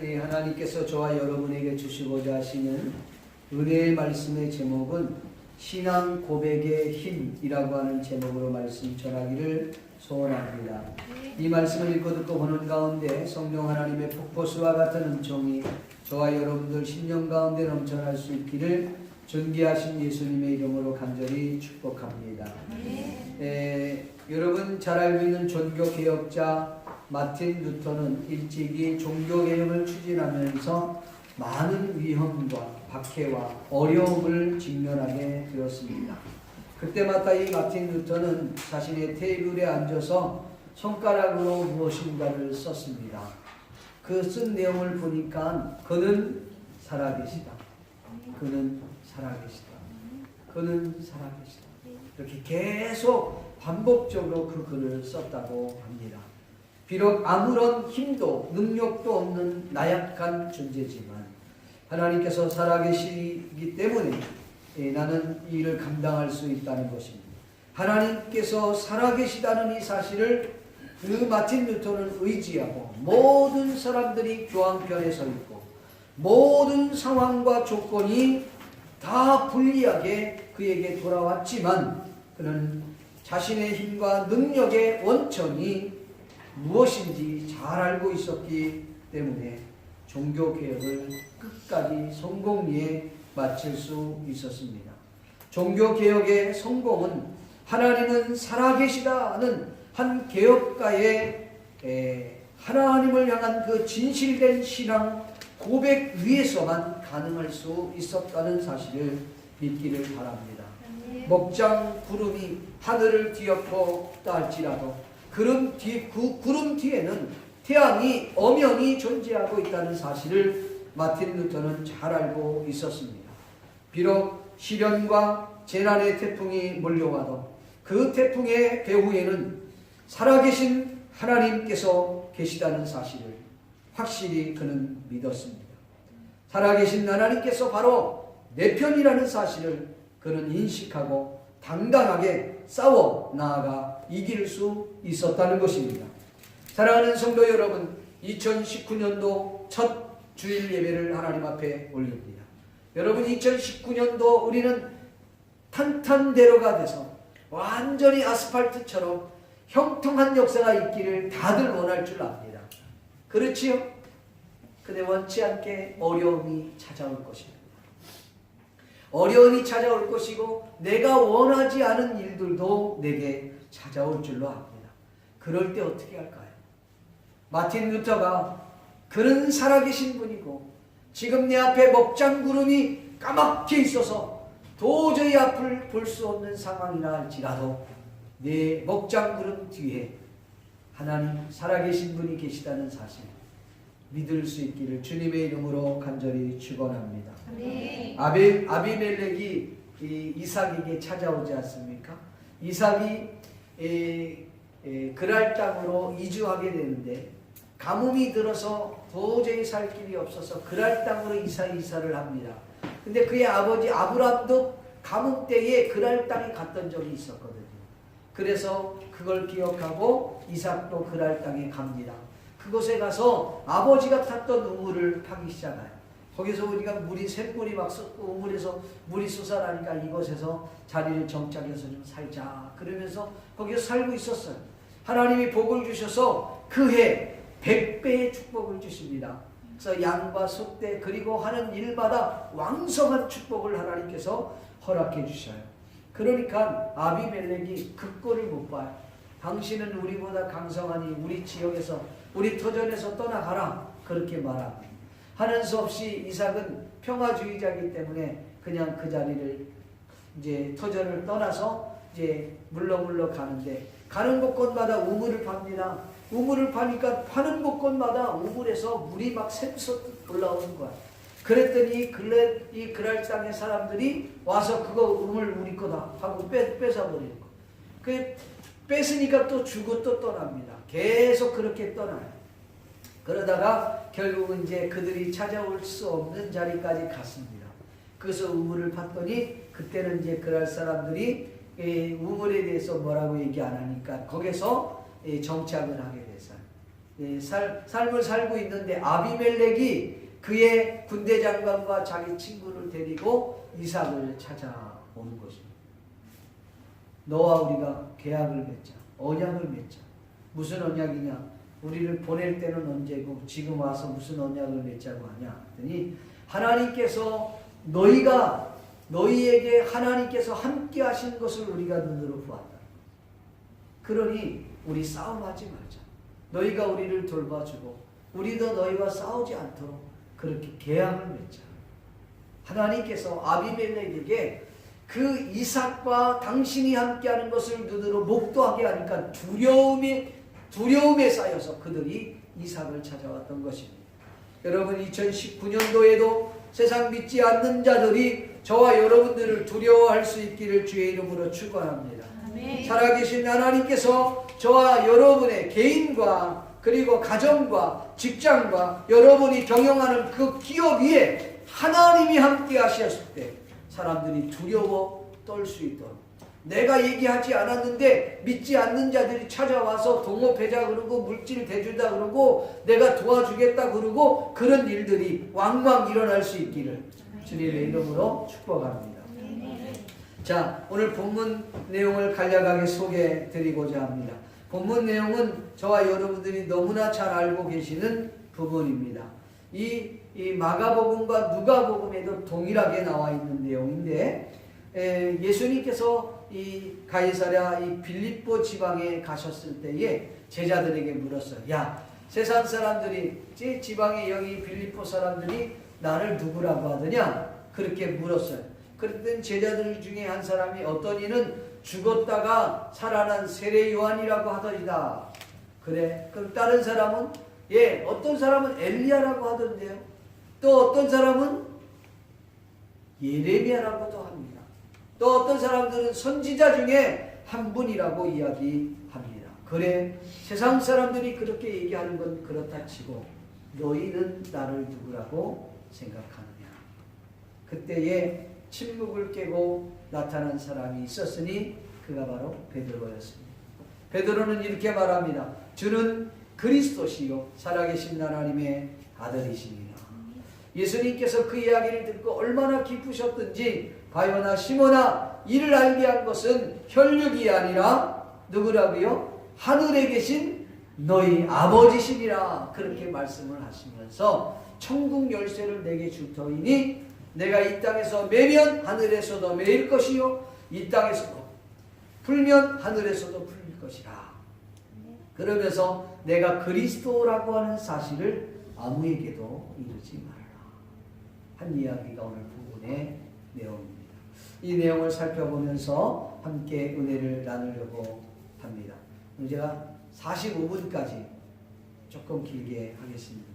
오늘 하나님께서 저와 여러분에게 주시고자 하시는 은혜의 말씀의 제목은 신앙 고백의 힘이라고 하는 제목으로 말씀 전하기를 소원합니다. 이 말씀을 읽고 듣고 보는 가운데 성령 하나님의 폭포수와 같은 은총이 저와 여러분들 심령 가운데 넘쳐날 수 있기를 존귀하신 예수님의 이름으로 간절히 축복합니다. 여러분 잘 알고 있는 종교개혁자 마틴 루터는 일찍이 종교개혁을 추진하면서 많은 위험과 박해와 어려움을 직면하게 되었습니다. 그때마다 이 마틴 루터는 자신의 테이블에 앉아서 손가락으로 무엇인가를 썼습니다. 그 쓴 내용을 보니까 그는 살아계시다. 그는 살아계시다. 그는 살아계시다. 이렇게 계속 반복적으로 그 글을 썼다고 합니다. 비록 아무런 힘도 능력도 없는 나약한 존재지만 하나님께서 살아계시기 때문에 나는 이 일을 감당할 수 있다는 것입니다. 하나님께서 살아계시다는 이 사실을 그 마틴 루터는 의지하고 모든 사람들이 교황편에 서 있고 모든 상황과 조건이 다 불리하게 그에게 돌아왔지만 그는 자신의 힘과 능력의 원천이 무엇인지 잘 알고 있었기 때문에 종교개혁을 끝까지 성공리에 마칠 수 있었습니다. 종교개혁의 성공은 하나님은 살아계시다는 한 개혁가의 하나님을 향한 그 진실된 신앙 고백 위에서만 가능할 수 있었다는 사실을 믿기를 바랍니다. 먹장 구름이 하늘을 뒤엎었다 할지라도 그 구름 뒤에는 태양이 엄연히 존재하고 있다는 사실을 마틴 루터는 잘 알고 있었습니다. 비록 시련과 재난의 태풍이 몰려와도 그 태풍의 배후에는 살아계신 하나님께서 계시다는 사실을 확실히 그는 믿었습니다. 살아계신 하나님께서 바로 내 편이라는 사실을 그는 인식하고 당당하게 싸워 나아가 이길 수 있었다는 것입니다. 사랑하는 성도 여러분, 2019년도 첫 주일 예배를 하나님 앞에 올립니다. 여러분 2019년도 우리는 탄탄대로가 돼서 완전히 아스팔트처럼 형통한 역사가 있기를 다들 원할 줄 압니다. 그렇지요? 근데 원치 않게 어려움이 찾아올 것입니다. 어려움이 찾아올 것이고 내가 원하지 않은 일들도 내게 찾아올 줄로 압니다. 그럴 때 어떻게 할까요? 마틴 루터가 그는 살아계신 분이고 지금 내 앞에 먹장구름이 까맣게 있어서 도저히 앞을 볼 수 없는 상황이라 할지라도 내 먹장구름 뒤에 하나님 살아계신 분이 계시다는 사실 믿을 수 있기를 주님의 이름으로 간절히 축원합니다. 네. 아비멜렉이 이삭에게 찾아오지 않습니까? 이삭이 그랄 땅으로 이주하게 되는데 가뭄이 들어서 도저히 살 길이 없어서 그랄 땅으로 이사를 합니다. 근데 그의 아버지 아브람도 가뭄 때에 그랄 땅에 갔던 적이 있었거든요. 그래서 그걸 기억하고 이삭도 그랄 땅에 갑니다. 그곳에 가서 아버지가 탔던 우물을 파기 시작해요. 거기서 우리가 샘물이 막 쏟고 우물에서 물이 솟아나니까 이곳에서 자리를 정착해서 좀 살자. 그러면서 거기서 살고 있었어요. 하나님이 복을 주셔서 그 해 100배의 축복을 주십니다. 그래서 양과 소떼 그리고 하는 일마다 왕성한 축복을 하나님께서 허락해 주셔요. 그러니까 아비멜렉이 그 꼴을 못 봐요. 당신은 우리보다 강성하니 우리 지역에서 우리 터전에서 떠나가라 그렇게 말합니다. 하는 수 없이 이삭은 평화주의자이기 때문에 그냥 그 자리를 이제 터전을 떠나서 이제 물러 가는데 가는 곳곳마다 우물을 팝니다. 우물을 파니까 파는 곳곳마다 우물에서 물이 막 샘솟듯 올라오는 거야. 그랬더니 이 그랄 땅의 사람들이 와서 그거 우물 우리 거다 하고 뺏어버리는 거. 그 뺏으니까 또 주고 또 떠납니다. 계속 그렇게 떠나요. 그러다가 결국은 이제 그들이 찾아올 수 없는 자리까지 갔습니다. 그래서 우물을 팠더니 그때는 이제 그랄 사람들이 우물에 대해서 뭐라고 얘기 안 하니까 거기서 정착을 하게 됐어요. 삶을 살고 있는데 아비멜렉이 그의 군대 장관과 자기 친구를 데리고 이삭을 찾아오는 것입니다. 너와 우리가 계약을 맺자. 언약을 맺자. 무슨 언약이냐? 우리를 보낼 때는 언제고 지금 와서 무슨 언약을 맺자고 하냐? 했더니 하나님께서 너희에게 하나님께서 함께 하신 것을 우리가 눈으로 보았다. 그러니 우리 싸움하지 말자. 너희가 우리를 돌봐주고 우리도 너희와 싸우지 않도록 그렇게 계약을 맺자. 하나님께서 아비멜렉에게 그 이삭과 당신이 함께하는 것을 눈으로 목도하게 하니까 두려움에 쌓여서 그들이 이삭을 찾아왔던 것입니다. 여러분 2019년도에도 세상 믿지 않는 자들이 저와 여러분들을 두려워할 수 있기를 주의 이름으로 축원합니다. 살아계신 하나님께서 저와 여러분의 개인과 그리고 가정과 직장과 여러분이 경영하는 그 기업 위에 하나님이 함께 하셨을 때 사람들이 두려워 떨 수 있도록 내가 얘기하지 않았는데 믿지 않는 자들이 찾아와서 동업하자 그러고 물질 대주다 그러고 내가 도와주겠다 그러고 그런 일들이 왕왕 일어날 수 있기를 주님의 이름으로 축복합니다. 자, 오늘 본문 내용을 간략하게 소개해 드리고자 합니다. 본문 내용은 저와 여러분들이 너무나 잘 알고 계시는 부분입니다. 이 마가복음과 누가복음에도 동일하게 나와 있는 내용인데 예수님께서 이 가이사랴 이 빌립보 지방에 가셨을 때에 제자들에게 물었어요. 야, 세상 사람들이 지방에 여기 빌립보 사람들이 나를 누구라고 하더냐? 그렇게 물었어요. 그랬더니 제자들 중에 한 사람이 어떤 이는 죽었다가 살아난 세례 요한이라고 하더이다. 그래. 그럼 다른 사람은 어떤 사람은 엘리야라고 하던데요. 또 어떤 사람은 예레미야라고도 합니다. 또 어떤 사람들은 선지자 중에 한 분이라고 이야기합니다. 그래, 세상 사람들이 그렇게 얘기하는 건 그렇다 치고 너희는 나를 누구라고 생각하느냐. 그때에 침묵을 깨고 나타난 사람이 있었으니 그가 바로 베드로였습니다. 베드로는 이렇게 말합니다. 주는 그리스도시요 살아계신 하나님의 아들이십니다. 예수님께서 그 이야기를 듣고 얼마나 기쁘셨던지 바요나 시몬아, 이를 알게 한 것은 혈육이 아니라 누구라고요? 하늘에 계신 너희 아버지시니라. 그렇게 말씀을 하시면서 천국 열쇠를 내게 줄 터이니 내가 이 땅에서 매면 하늘에서도 매일 것이요 이 땅에서도 풀면 하늘에서도 풀릴 것이라. 그러면서 내가 그리스도라고 하는 사실을 아무에게도 이르지 말아라 한 이야기가 오늘 부분의 내용입니다. 이 내용을 살펴보면서 함께 은혜를 나누려고 합니다. 제가 45분까지 조금 길게 하겠습니다.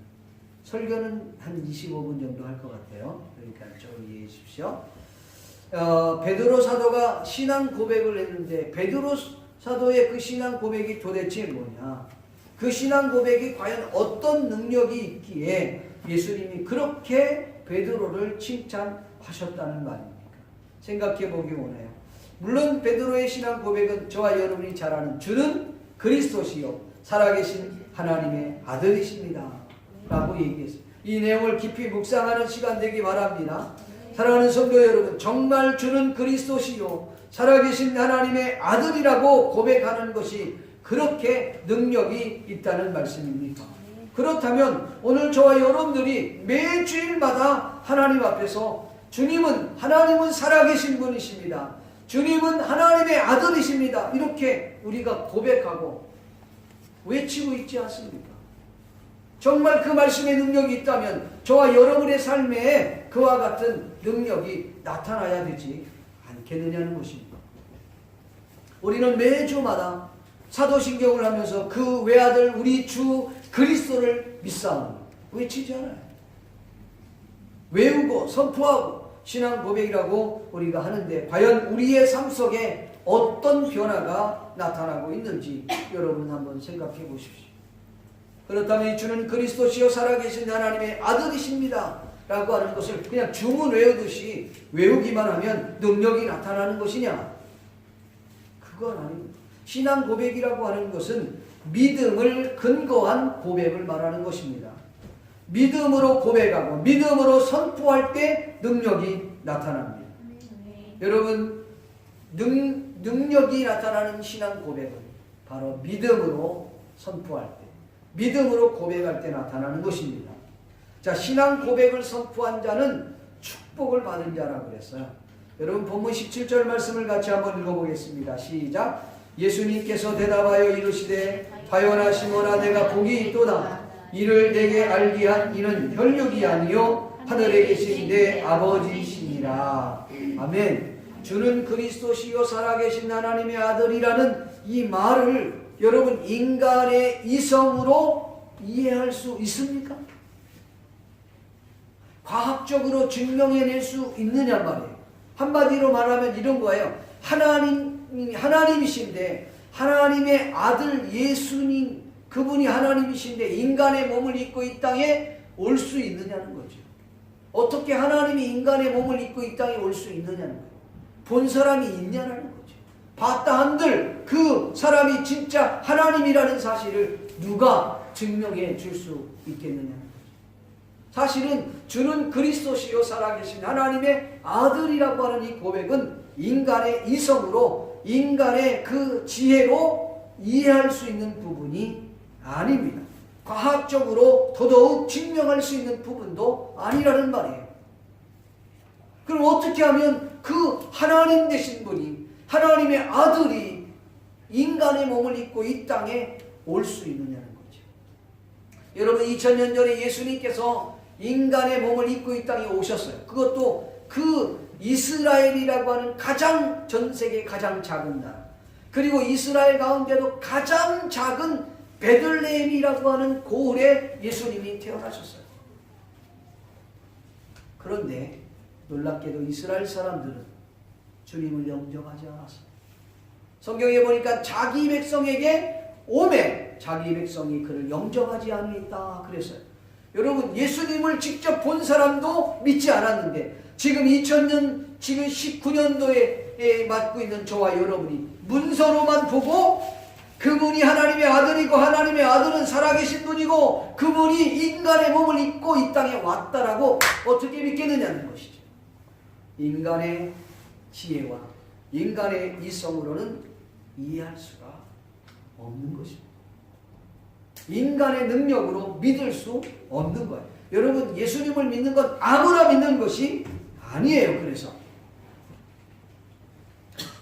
설교는 한 25분 정도 할 것 같아요. 그러니까 좀 이해해 주십시오. 베드로 사도가 신앙 고백을 했는데 베드로 사도의 그 신앙 고백이 도대체 뭐냐? 그 신앙 고백이 과연 어떤 능력이 있기에 예수님이 그렇게 베드로를 칭찬하셨다는 말입니까? 생각해 보기 원해요. 물론 베드로의 신앙 고백은 저와 여러분이 잘 아는 주는 그리스도시요 살아계신 하나님의 아들이십니다 라고 얘기했어요. 이 내용을 깊이 묵상하는 시간 되기 바랍니다. 사랑하는 성도 여러분, 정말 주는 그리스도시요 살아계신 하나님의 아들이라고 고백하는 것이 그렇게 능력이 있다는 말씀입니까? 그렇다면 오늘 저와 여러분들이 매 주일마다 하나님 앞에서 하나님은 살아계신 분이십니다. 주님은 하나님의 아들이십니다. 이렇게 우리가 고백하고 외치고 있지 않습니까? 정말 그 말씀의 능력이 있다면 저와 여러분의 삶에 그와 같은 능력이 나타나야 되지 않겠느냐는 것입니다. 우리는 매주마다 사도신경을 하면서 그 외아들 우리 주 그리스도를 믿사오니 외치지 않아요. 외우고 선포하고 신앙 고백이라고 우리가 하는데 과연 우리의 삶 속에 어떤 변화가 나타나고 있는지 여러분 한번 생각해 보십시오. 그렇다면 이 주는 그리스도시요 살아계신 하나님의 아들이십니다 라고 하는 것을 그냥 주문 외우듯이 외우기만 하면 능력이 나타나는 것이냐? 그건 아닙니다. 신앙 고백이라고 하는 것은 믿음을 근거한 고백을 말하는 것입니다. 믿음으로 고백하고 믿음으로 선포할 때 능력이 나타납니다. 여러분, 능력이 나타나는 신앙 고백은 바로 믿음으로 선포할 때, 믿음으로 고백할 때 나타나는 것입니다. 자, 신앙 고백을 선포한 자는 축복을 받은 자라고 그랬어요. 여러분, 본문 17절 말씀을 같이 한번 읽어보겠습니다. 시작. 예수님께서 대답하여 이르시되 바요나 시몬아 내가 복이 있도다. 이를 내게 알게 한 이는 혈육이 아니요 하늘에 계신 내 아버지시니라. 아멘. 주는 그리스도시요 살아계신 하나님의 아들이라는 이 말을 여러분 인간의 이성으로 이해할 수 있습니까? 과학적으로 증명해낼 수 있느냐 말이에요. 한마디로 말하면 이런 거예요. 하나님이신데 하나님의 아들 예수님, 그분이 하나님이신데 인간의 몸을 입고 이 땅에 올 수 있느냐는 거죠. 어떻게 하나님이 인간의 몸을 입고 이 땅에 올 수 있느냐는 거예요. 본 사람이 있냐는 거죠. 봤다 한들 그 사람이 진짜 하나님이라는 사실을 누가 증명해 줄 수 있겠느냐는 거죠. 사실은 주는 그리스도시요 살아계신 하나님의 아들이라고 하는 이 고백은 인간의 이성으로, 인간의 그 지혜로 이해할 수 있는 부분이 아닙니다. 과학적으로 더더욱 증명할 수 있는 부분도 아니라는 말이에요. 그럼 어떻게 하면 그 하나님 되신 분이, 하나님의 아들이 인간의 몸을 입고 이 땅에 올 수 있느냐는 거죠. 여러분, 2000년 전에 예수님께서 인간의 몸을 입고 이 땅에 오셨어요. 그것도 그 이스라엘이라고 하는 가장, 전 세계 가장 작은 나라, 그리고 이스라엘 가운데도 가장 작은 베들레헴이라고 하는 고을에 예수님이 태어나셨어요. 그런데 놀랍게도 이스라엘 사람들은 주님을 영접하지 않았어요. 성경에 보니까 자기 백성에게 오매 자기 백성이 그를 영접하지 않으겠다 그랬어요. 여러분, 예수님을 직접 본 사람도 믿지 않았는데 지금 2000년, 지금 19년도에 맞고 있는 저와 여러분이 문서로만 보고 그분이 하나님의 아들이고 하나님의 아들은 살아계신 분이고 그분이 인간의 몸을 입고 이 땅에 왔다라고 어떻게 믿겠느냐는 것이죠. 인간의 지혜와 인간의 이성으로는 이해할 수가 없는 것입니다. 인간의 능력으로 믿을 수 없는 거예요. 여러분, 예수님을 믿는 건 아무나 믿는 것이 아니에요.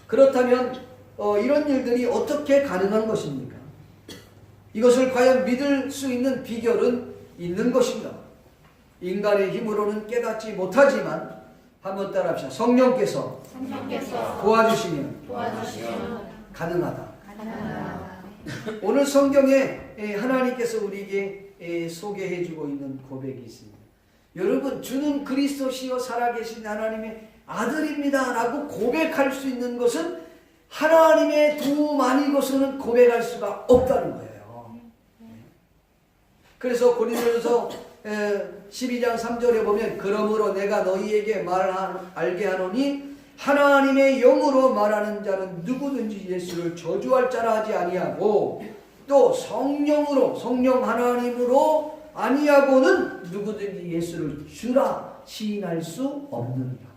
그렇다면 이런 일들이 어떻게 가능한 것입니까? 이것을 과연 믿을 수 있는 비결은 있는 것인가? 인간의 힘으로는 깨닫지 못하지만 한번 따라합시다. 성령께서 도와주시면 가능하다. 오늘 성경에 하나님께서 우리에게 소개해주고 있는 고백이 있습니다. 여러분, 주는 그리스도시요 살아계신 하나님의 아들입니다 라고 고백할 수 있는 것은 하나님의 도움 아니고서는 고백할 수가 없다는 거예요. 그래서 고린도전서 12장 3절에 보면 그러므로 내가 너희에게 알게 하노니 하나님의 영으로 말하는 자는 누구든지 예수를 저주할 자라 하지 아니하고 또 성령으로, 성령 하나님으로 아니하고는 누구든지 예수를 주라 시인할 수 없느니라.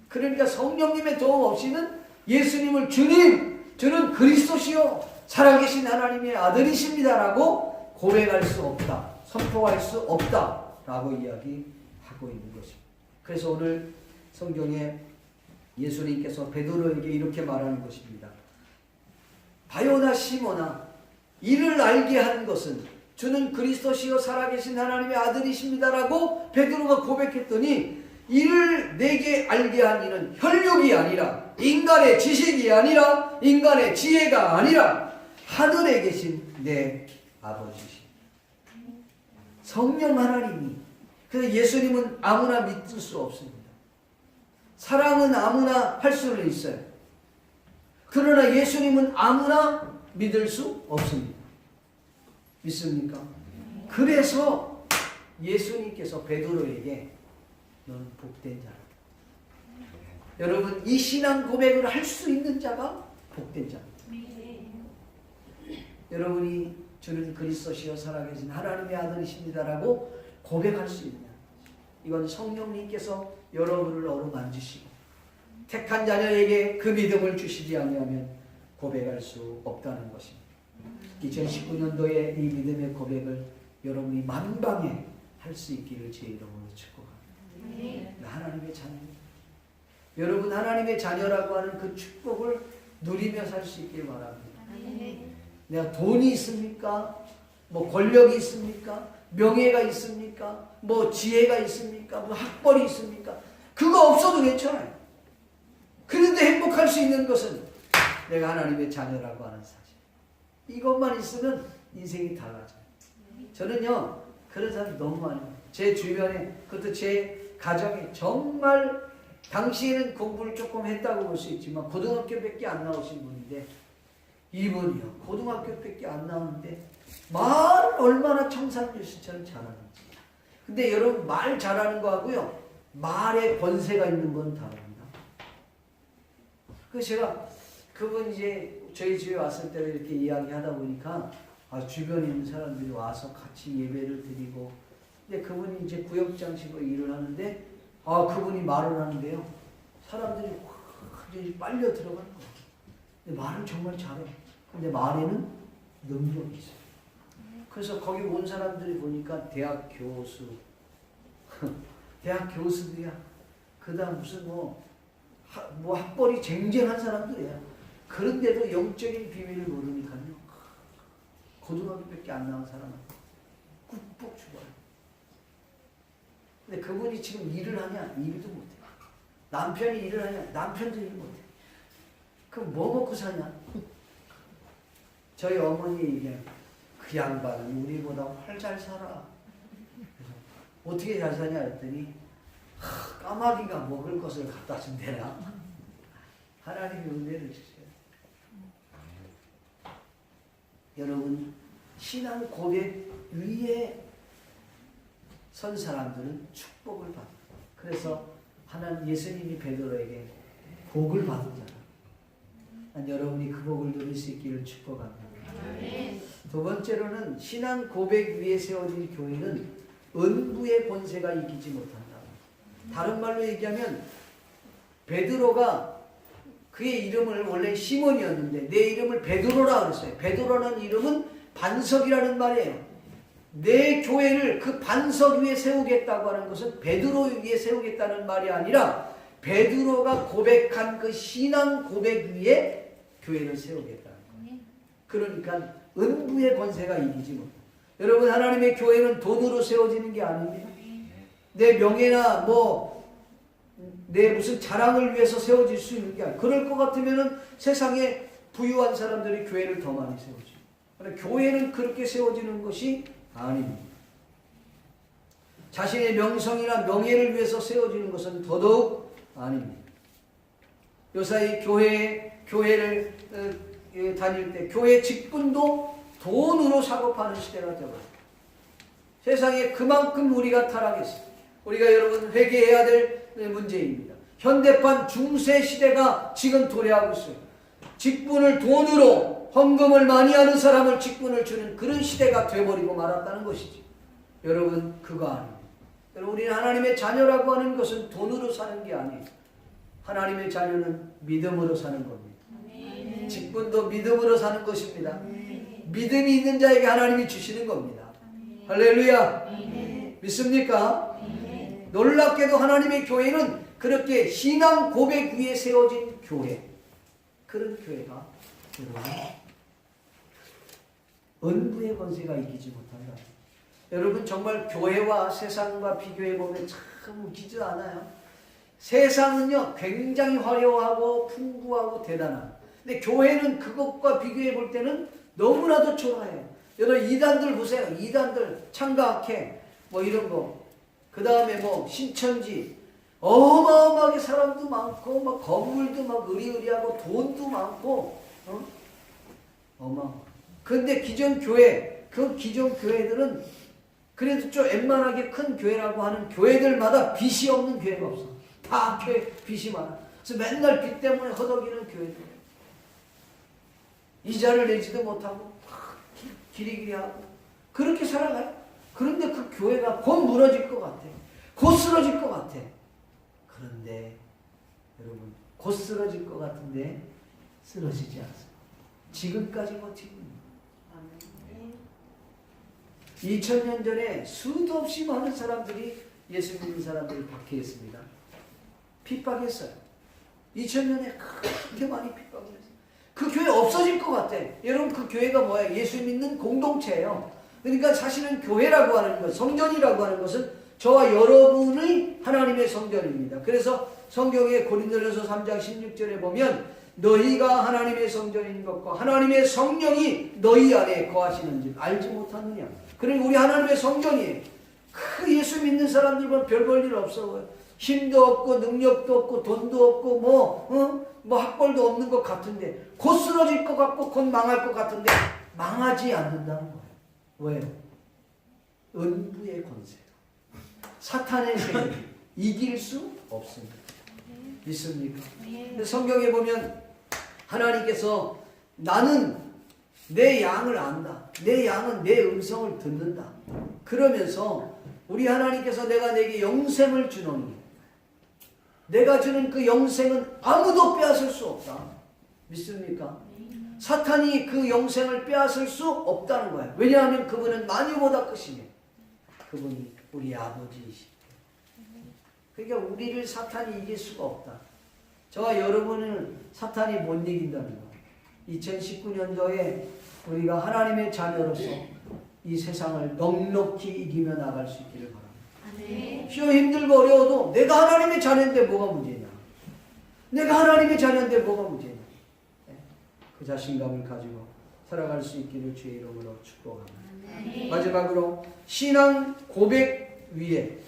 그러니까 성령님의 도움 없이는 예수님을 주는 그리스도시요 살아계신 하나님의 아들이십니다라고 고백할 수 없다, 선포할 수 없다라고 이야기하고 있는 것입니다. 그래서 오늘 성경에 예수님께서 베드로에게 이렇게 말하는 것입니다. 바요나 시몬아, 이를 알게 한 것은 주는 그리스도시요 살아계신 하나님의 아들이십니다라고 베드로가 고백했더니 이를 내게 알게 한 이는 혈육이 아니라, 인간의 지식이 아니라, 인간의 지혜가 아니라 하늘에 계신 내 아버지시. 성령 하나님이. 그래서 예수님은 아무나 믿을 수 없습니다. 사랑은 아무나 할 수는 있어요. 그러나 예수님은 아무나 믿을 수 없습니다. 믿습니까? 그래서 예수님께서 베드로에게 너는 복된 자라. 여러분, 이 신앙 고백을 할 수 있는 자가 복된 자입니다. 여러분이 주는 그리스도시여 살아계신 하나님의 아들이십니다라고 고백할 수 있냐. 이건 성령님께서 여러분을 어루만지시고 택한 자녀에게 그 믿음을 주시지 아니하면 고백할 수 없다는 것입니다. 2019년도에 이 믿음의 고백을 여러분이 만방에 할 수 있기를 제 이름으로 축복합니다. 하나님의 자녀입니다. 여러분 하나님의 자녀라고 하는 그 축복을 누리며 살 수 있길 바랍니다. 내가 돈이 있습니까? 뭐 권력이 있습니까? 명예가 있습니까? 뭐 지혜가 있습니까? 뭐 학벌이 있습니까? 그거 없어도 괜찮아요. 그런데 행복할 수 있는 것은 내가 하나님의 자녀라고 하는 사실. 이것만 있으면 인생이 달라져요. 저는요 그런 사람 너무 많아요. 제 주변에, 그것도 제 가정에 정말 당시에는 공부를 조금 했다고 볼 수 있지만 고등학교밖에 안 나오신 분인데, 이분이요 고등학교밖에 안 나오는데 말을 얼마나 청산유수처럼 잘하는지. 근데 여러분 말 잘하는 거하고요 말에 권세가 있는 건 다릅니다. 그래서 제가 그분 이제 저희 집에 왔을 때 이렇게 이야기하다 보니까 주변에 있는 사람들이 와서 같이 예배를 드리고, 근데 그분이 이제 구역장식으로 일을 하는데 그분이 말을 하는데요 사람들이 완전히 빨려 들어가는 거예요. 근데 말을 정말 잘해요. 근데 말에는 능력이 있어요. 그래서 거기 온 사람들이 보니까 대학 교수 대학 교수들이야. 그 다음 무슨 뭐 학벌이 쟁쟁한 사람들이야. 그런데도 영적인 비밀을 모르니까요 고등학교밖에 안 나온 사람은 꾹꾹 죽어요. 근데 그분이 지금 일을 하냐? 일도 못해. 남편이 일을 하냐? 남편도 일 못해. 그럼 뭐 먹고 사냐? 저희 어머니 얘기해요. 그 양반은 우리보다 훨 잘 살아. 어떻게 잘 사냐 했더니 까마귀가 먹을 것을 갖다 준대나. 하나님이 은혜를 주세요. 여러분 신앙 고백 위에 선 사람들은 축복을 받아요. 그래서 하나님 예수님이 베드로에게 복을 받은 자라. 여러분이 그 복을 누릴 수 있기를 축복합니다. 두 번째로는 신앙 고백 위에 세워진 교회는 은부의 권세가 이기지 못한다. 다른 말로 얘기하면 베드로가 그의 이름을 원래 시몬이었는데 내 이름을 베드로라 그랬어요. 베드로라는 이름은 반석이라는 말이에요. 내 교회를 그 반석 위에 세우겠다고 하는 것은 베드로 위에 세우겠다는 말이 아니라 베드로가 고백한 그 신앙 고백 위에 교회를 세우겠다는 거예요. 그러니까 은부의 권세가 이기지 못해요. 여러분 하나님의 교회는 돈으로 세워지는 게 아닙니다. 내 명예나 내 무슨 자랑을 위해서 세워질 수 있는 게 아니에요. 그럴 것 같으면 세상에 부유한 사람들이 교회를 더 많이 세우죠. 그러나 교회는 그렇게 세워지는 것이 아닙니다. 자신의 명성이나 명예를 위해서 세워지는 것은 더더욱 아닙니다. 요사이 교회를 다닐 때 교회 직분도 돈으로 사고 파는 시대가 되어버려요. 세상에 그만큼 우리가 타락했습니다. 우리가 여러분 회개해야 될 문제입니다. 현대판 중세 시대가 지금 도래하고 있어요. 직분을 돈으로 헌금을 많이 하는 사람을 직분을 주는 그런 시대가 되어버리고 말았다는 것이지. 여러분 그거 아닙니다. 여러분 우리는 하나님의 자녀라고 하는 것은 돈으로 사는 게 아니에요. 하나님의 자녀는 믿음으로 사는 겁니다. 아멘. 직분도 믿음으로 사는 것입니다. 아멘. 믿음이 있는 자에게 하나님이 주시는 겁니다. 아멘. 할렐루야. 아멘. 믿습니까? 아멘. 놀랍게도 하나님의 교회는 그렇게 신앙 고백 위에 세워진 교회, 그런 교회가 여러분 은부의 권세가 이기지 못한다. 여러분 정말 교회와 세상과 비교해보면 참 웃기지 않아요? 세상은요 굉장히 화려하고 풍부하고 대단한, 근데 교회는 그것과 비교해 볼 때는 너무나도 초라해요. 여러분 이단들 보세요. 이단들 창가학회 이런 거, 그 다음에 신천지 어마어마하게 사람도 많고 막 건물도 막 의리의리하고 돈도 많고 근데 기존 교회, 그 기존 교회들은 그래도 좀 웬만하게 큰 교회라고 하는 교회들마다 빚이 없는 교회가 없어. 다 교회 빚이 많아. 그래서 맨날 빚 때문에 허덕이는 교회들. 이자를 내지도 못하고 기리기리 하고 그렇게 살아가요. 그런데 그 교회가 곧 무너질 것 같아. 곧 쓰러질 것 같아. 그런데 여러분 곧 쓰러질 것 같은데 쓰러지지 않습니다. 지금까지 버티고 있습니다. 2000년 전에 수도 없이 많은 사람들이 예수 믿는 사람들을 박해했습니다. 핍박했어요. 2000년에 그렇게 많이 핍박했어요. 그 교회 없어질 것 같아. 여러분 그 교회가 뭐예요? 예수 믿는 공동체예요. 그러니까 사실은 교회라고 하는 것, 성전이라고 하는 것은 저와 여러분의 하나님의 성전입니다. 그래서 성경에 고린도전서 3장 16절에 보면 너희가 하나님의 성전인 것과 하나님의 성령이 너희 안에 거하시는 줄 알지 못하느냐. 그러니 우리 하나님의 성전이에요. 그 예수 믿는 사람들은 별 볼 일 없어. 힘도 없고 능력도 없고 돈도 없고 뭐 학벌도 없는 것 같은데 곧 쓰러질 것 같고 곧 망할 것 같은데 망하지 않는다는 거예요. 왜요? 은부의 권세, 사탄의 세력 이길 수 없습니다. 믿습니까? 성경에 보면 하나님께서 나는 내 양을 안다. 내 양은 내 음성을 듣는다. 그러면서 우리 하나님께서 내가 내게 영생을 주노니 내가 주는 그 영생은 아무도 빼앗을 수 없다. 믿습니까? 사탄이 그 영생을 빼앗을 수 없다는 거예요. 왜냐하면 그분은 만유보다 크시며 그분이 우리 아버지이시기 때문에. 그러니까 우리를 사탄이 이길 수가 없다. 저와 여러분은 사탄이 못 이긴다는 거예요. 2019년도에 우리가 하나님의 자녀로서 이 세상을 넉넉히 이기며 나갈 수 있기를 바랍니다. 쉬워 힘들고 어려워도 내가 하나님의 자녀인데 뭐가 문제냐. 내가 하나님의 자녀인데 뭐가 문제냐. 그 자신감을 가지고 살아갈 수 있기를 주의 이름으로 축복합니다. 마지막으로 신앙 고백 위에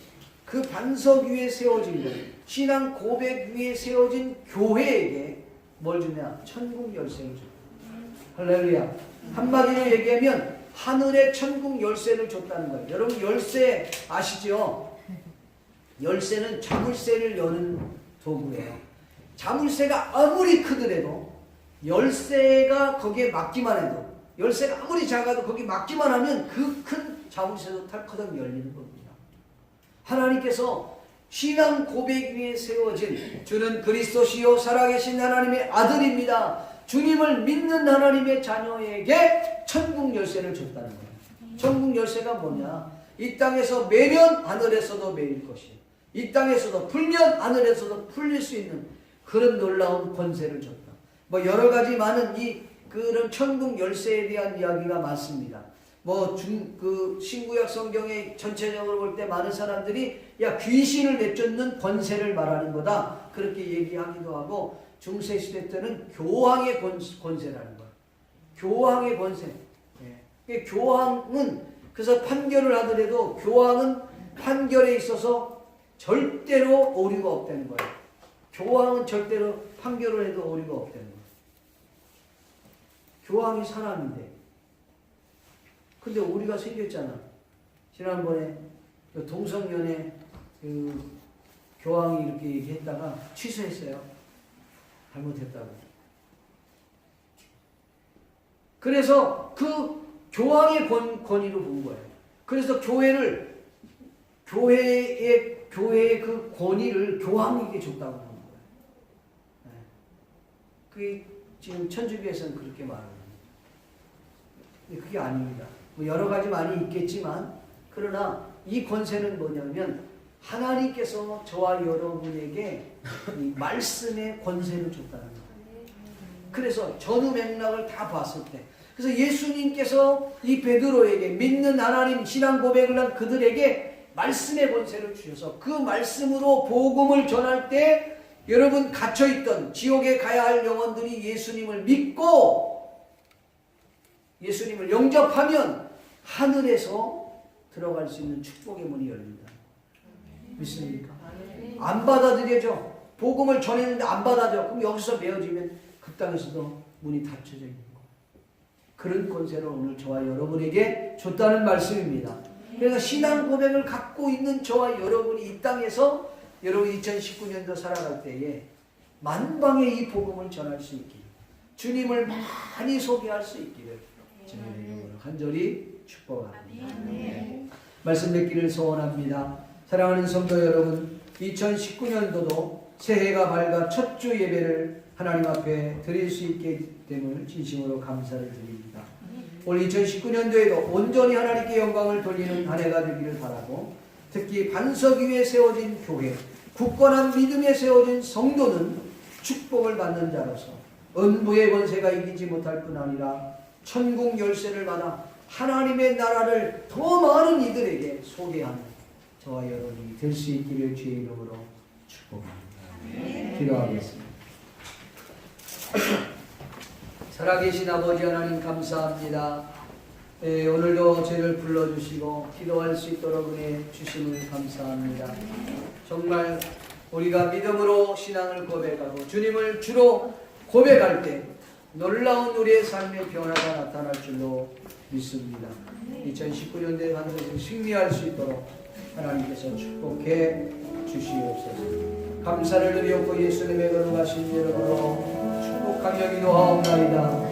그 반석 위에 세워진 것, 신앙 고백 위에 세워진 교회에게 뭘 주냐? 천국 열쇠를 줍니다. 할렐루야. 한마디로 얘기하면 하늘의 천국 열쇠를 줬다는 거예요. 여러분 열쇠 아시죠? 열쇠는 자물쇠를 여는 도구예요. 자물쇠가 아무리 크더라도 열쇠가 거기에 맞기만 해도, 열쇠가 아무리 작아도 거기 맞기만 하면 그 큰 자물쇠도 털커덕 열리는 겁니다. 하나님께서 신앙 고백 위에 세워진 주는 그리스도시요 살아계신 하나님의 아들입니다. 주님을 믿는 하나님의 자녀에게 천국 열쇠를 줬다는 거예요. 천국 열쇠가 뭐냐? 이 땅에서 매면 하늘에서도 매일 것이요. 이 땅에서도 풀면 하늘에서도 풀릴 수 있는 그런 놀라운 권세를 줬다. 뭐 여러 가지 많은 그런 천국 열쇠에 대한 이야기가 많습니다. 그 신구약 성경에 전체적으로 볼 때 많은 사람들이 야 귀신을 내쫓는 권세를 말하는 거다 그렇게 얘기하기도 하고, 중세 시대 때는 교황의 권세라는 거예요. 교황의 권세. 예. 교황은 그래서 판결을 하더라도 교황은 판결에 있어서 절대로 오류가 없다는 거예요. 교황은 절대로 판결을 해도 오류가 없다는 거예요. 교황이 사람인데. 근데 오류가 생겼잖아. 지난번에 그 동성연애 그 교황이 이렇게 얘기했다가 취소했어요. 잘못했다고. 그래서 그 교황의 권위로 본 거예요. 그래서 교회의 그 권위를 교황에게 줬다고 본 거예요. 네. 그게 지금 천주교에서는 그렇게 말합니다. 근데 그게 아닙니다. 뭐 여러 가지 많이 있겠지만, 그러나 이 권세는 뭐냐면 하나님께서 저와 여러분에게 이 말씀의 권세를 줬다는 거예요. 그래서 전후 맥락을 다 봤을 때, 그래서 예수님께서 이 베드로에게 믿는 하나님 신앙 고백을 한 그들에게 말씀의 권세를 주셔서 그 말씀으로 복음을 전할 때 여러분 갇혀있던 지옥에 가야 할 영혼들이 예수님을 믿고 예수님을 영접하면 하늘에서 들어갈 수 있는 축복의 문이 열린다. 믿습니까? 안 받아들여져. 복음을 전했는데 안 받아들여. 그럼 여기서 메어지면 그 땅에서도 문이 닫혀져 있는 거. 그런 권세를 오늘 저와 여러분에게 줬다는 말씀입니다. 그래서 신앙 고백을 갖고 있는 저와 여러분이 이 땅에서 여러분 2019년도 살아갈 때에 만방에 이 복음을 전할 수 있기를, 주님을 많이 소개할 수 있기를 주님의 이름으로 간절히 축복합니다. 말씀 뵙기를 소원합니다. 사랑하는 성도 여러분, 2019년도도 새해가 밝아 첫 주 예배를 하나님 앞에 드릴 수 있게 됨을 진심으로 감사를 드립니다. 올 2019년도에도 온전히 하나님께 영광을 돌리는 한 해가 되기를 바라고, 특히 반석 위에 세워진 교회, 굳건한 믿음에 세워진 성도는 축복을 받는 자로서 음부의 권세가 이기지 못할 뿐 아니라 천국 열쇠를 받아 하나님의 나라를 더 많은 이들에게 소개하는 저와 여러분이 될 수 있기를 주의 이름으로 축복합니다. 기도하겠습니다. 살아계신 아버지 하나님 감사합니다. 오늘도 저희를 불러주시고 기도할 수 있도록 은혜 주심을 감사합니다. 정말 우리가 믿음으로 신앙을 고백하고 주님을 주로 고백할 때 놀라운 우리의 삶의 변화가 나타날 줄로 믿습니다. 2019년도에 반드시 승리할 수 있도록 하나님께서 축복해 주시옵소서. 감사를 드리옵고 예수님의 거룩하신 이름으로 축복하며 기도하옵나이다.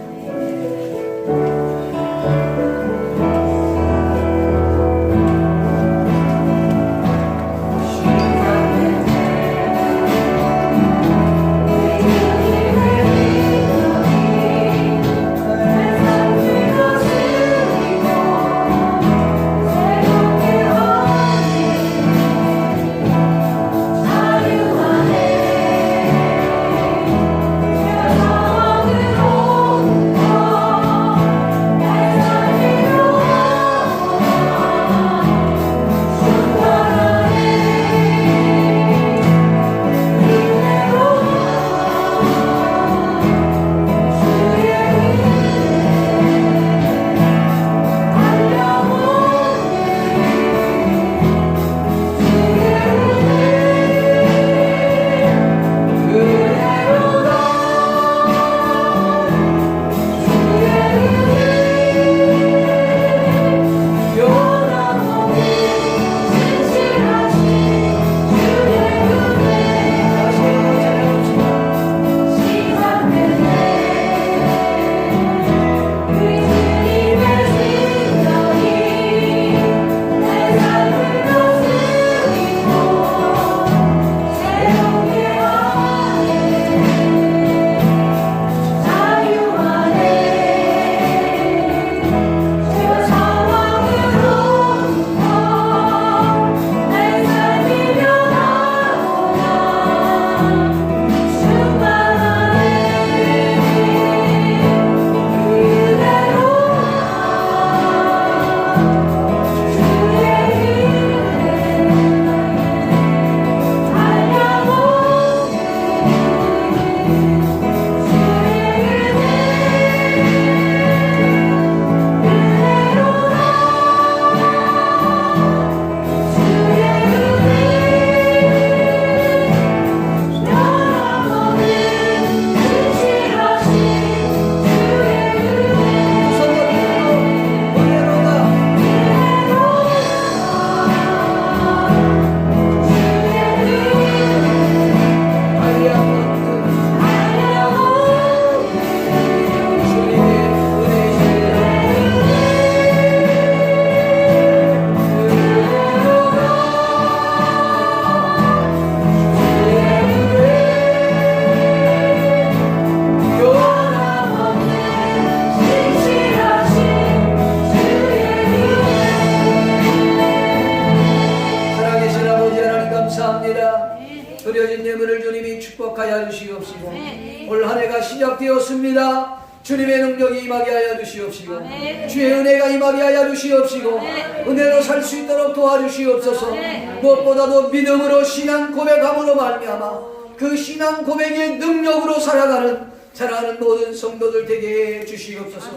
시작되었습니다. 주님의 능력이 임하게 하여 주시옵시고 주의 은혜가 임하게 하여 주시옵시고 은혜로 살 수 있도록 도와주시옵소서. 무엇보다도 믿음으로 신앙 고백함으로 말미암아 그 신앙 고백의 능력으로 살아가는 사랑하는 모든 성도들 되게 해주시옵소서.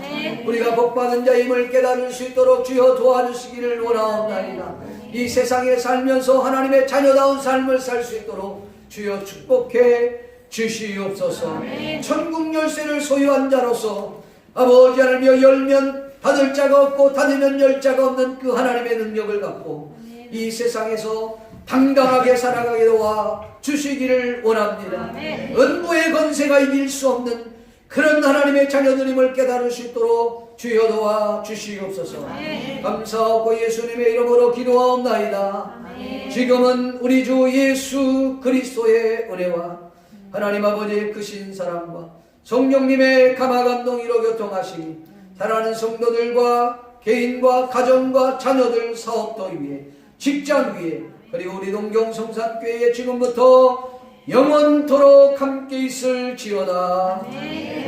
우리가 복받은 자임을 깨달을 수 있도록 주여 도와주시기를 원하옵나이다. 이 세상에 살면서 하나님의 자녀다운 삶을 살 수 있도록 주여 축복해 주시옵소서. 천국 열쇠를 소유한 자로서 아버지 하나님여 열면 닫을 자가 없고 닫으면 열 자가 없는 그 하나님의 능력을 갖고 이 세상에서 당당하게 살아가게 도와 주시기를 원합니다. 은부의 권세가 이길 수 없는 그런 하나님의 자녀들임을 깨달을 수 있도록 주여 도와 주시옵소서. 감사하고 예수님의 이름으로 기도하옵나이다. 지금은 우리 주 예수 그리스도의 은혜와 하나님 아버지의 크신 사랑과 성령님의 감화감동으로 교통하시니 사랑하는 성도들과 개인과 가정과 자녀들 사업도 위에 직장 위에 그리고 우리 동경성산교회에 지금부터 영원토록 함께 있을지어다.